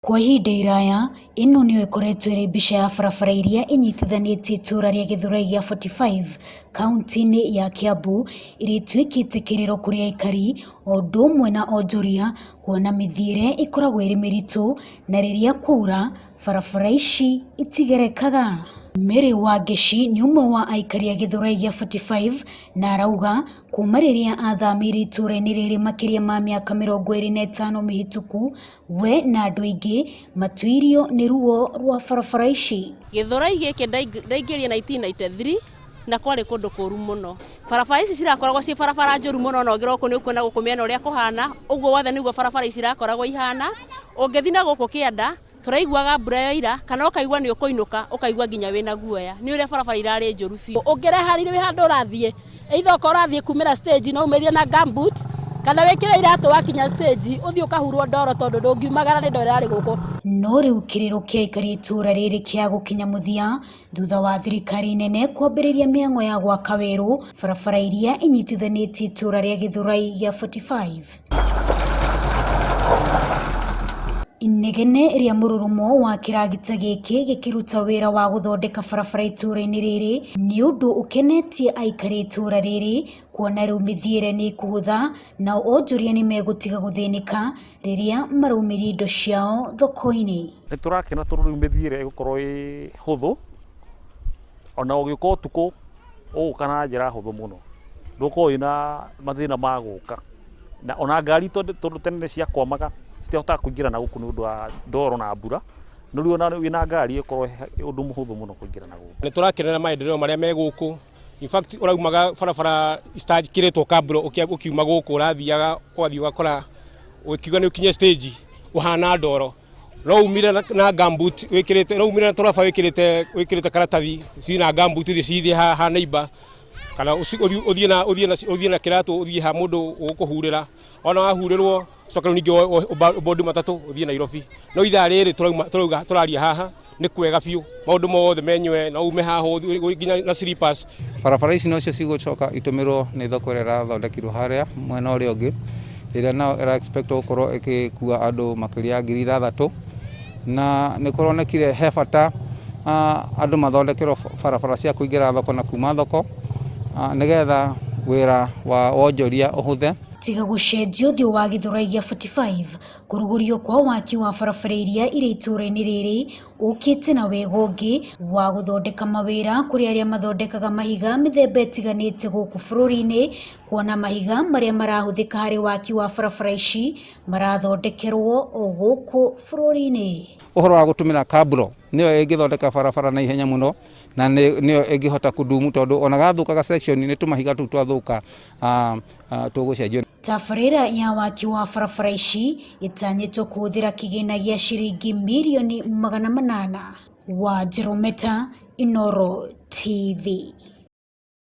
Kwa ihinda iraya ĩno nĩyo ĩkoretwo ĩrĩ mbica ya barabara iria inyitithanĩtie itũra rĩa Gĩthũrai gĩa 45 kaunti-inĩ ya Kiambu, iria ituĩkĩte kĩrĩro kũrĩ aikari o ũndũ ũmwe na onjoria, kuona mĩthiĩre ĩkoragwo ĩrĩ mĩritũ na rĩrĩa kwaura barabara ici itigerekaga. Mary Wangeci nĩ ũmwe wa aikari a Gĩthũrai gĩa 45 na arauga kuma rĩrĩa athamĩire itũra-inĩ rĩrĩ makĩria ma mĩaka 25 mĩhĩtũku, we na andũ aingĩ matuirio nĩ ruo rwa barabara ici. Gĩthũrai gĩkĩ ndaingĩrire 1993 na kwarĩ kũndũ kũru mũno. Barabara ici cirakoragwo ci barabara njũru mũno, na ũngĩroka nĩ ũkuona gũkũ mĩena ũrĩa kũhana, ũguo wothe nĩguo barabara ici irakoragwo ihana. Ũngĩthiĩ na gũkũ kĩanda tũraiguaga mbura yoira kana ũkaigua nĩ ũkũinũka, ũkaigua nginya wĩna guoya nĩ ũrĩa barabara irarĩ njũru biũ. Ũngĩreharire wĩ handũ ũrathiĩ, either ũkorwo ũrathiĩ kumĩra stage no umĩrie na gumboot, kana wĩkĩre iratũ wakinya stage ũthiĩ ũkahurwo ndoro tondũ ndũngiumagara nĩ ndoro ĩrarĩ gũkũ. No rĩu kĩrĩro kĩa aikari itũra rĩrĩ kĩa gũkinya mũthia thutha wa thirikari nene kwambĩrĩria mĩhang'o ya gwaka werũ barabara iria inyitithanĩtie itũra rĩa Gĩthũrai gĩa 45. Inegene rĩa mũrurumo wa kĩragita gĩkĩ gĩkĩruta wĩra wa gũthondeka barabara itũra-inĩ rĩrĩ nĩ ũndũ ũkenetie aikari itũra rĩrĩ, kuona rĩu mĩthiĩre nĩ kũhũtha na onjoria nĩ megũtiga gũthĩnĩka rĩrĩa maraumĩria indo ciao thoko-inĩ. Nĩ tũrakena tondũ rĩu mĩthiĩre ĩgũkorwo ĩ hũthũ, ona ũgĩũka ũtukũ ũgũka na njĩra hũthũ mũno, ndũkorwo wĩna mathĩna ma gũka, na ona ngari tondũ tene nĩ ciakwamaga citihotaga kũingĩrana gũkũ nĩ ũndũ wa ndoro na mbura, no rĩu ona wĩna ngari ĩkorwo ũndũ mũhũthũ mũno kũingĩrana gũkũ. Nĩ tũrakenera maendeleo marĩa me gũkũ. In fact ũraumaga barabara citakĩrĩtwo kaburo, ũkiuma gũkũ ũrathiaga ũgathiĩ ũgakora ũkiuga nĩ ũkinye stage ũhana ndoro, no umire na gumboot wĩkĩrĩte, no umire na tũraba wĩkĩrĩte karatathi cina gumboot thĩ ha neighbor, kana ũthiĩ na kĩratũ ũthiĩ ha mũndũ ũgũkũhurĩra, ona wahurĩrwo coka rĩu ningĩ bondi matatũ ũthiĩ Nairobi. No ithaa rĩrĩ tũraria haha nĩ kwega biũ, maũndũ mothe menywe na ume haha nginya na slippers. Barabara ici nocio cigũcoka itũmĩrwo nĩ thoko ĩrĩa ĩrathondekirwo harĩa mwena ũrĩa ũngĩ, ĩrĩa nao ĩra expect gũkorwo ĩgĩkua andũ makĩria ya 6,000, na nĩ kũronekire he bata andũ mathondekerwo barabara cia kũingĩra thoko na kuma thoko, nĩgetha wĩra wa wonjoria ũhũthe. Tiga gũcenjia ũthiũ wa Gĩthũrai gĩa 45, kũrugũrio kwa waki wa barabara iria irĩ itũra-inĩ rĩrĩ ũkĩte na wega ũngĩ wa gũthondeka mawĩra kũrĩ arĩa mathondekaga mahiga mĩthemba ĩtiganĩte gũkũ bũrũri-inĩ, kuona mahiga marĩa marahũthĩka harĩ waki wa barabara ici marathondekerwo o gũkũ bũrũri-inĩ. Ũhoro wa gũtũmĩra kaburo nĩyo ĩngĩthondeka barabara na ihenya mũno, na nĩyo ĩngĩhota kũndumu tondũ ona gathũkaga section nĩ tũmahiga tũu twathũka tũgũcenjio. Tabarĩra ya waki wa barabara ici ĩtanyĩtwo kũhũthĩra kĩgĩna gĩa ciringi mirioni 800. Wanjiru Meta, Inooro TV.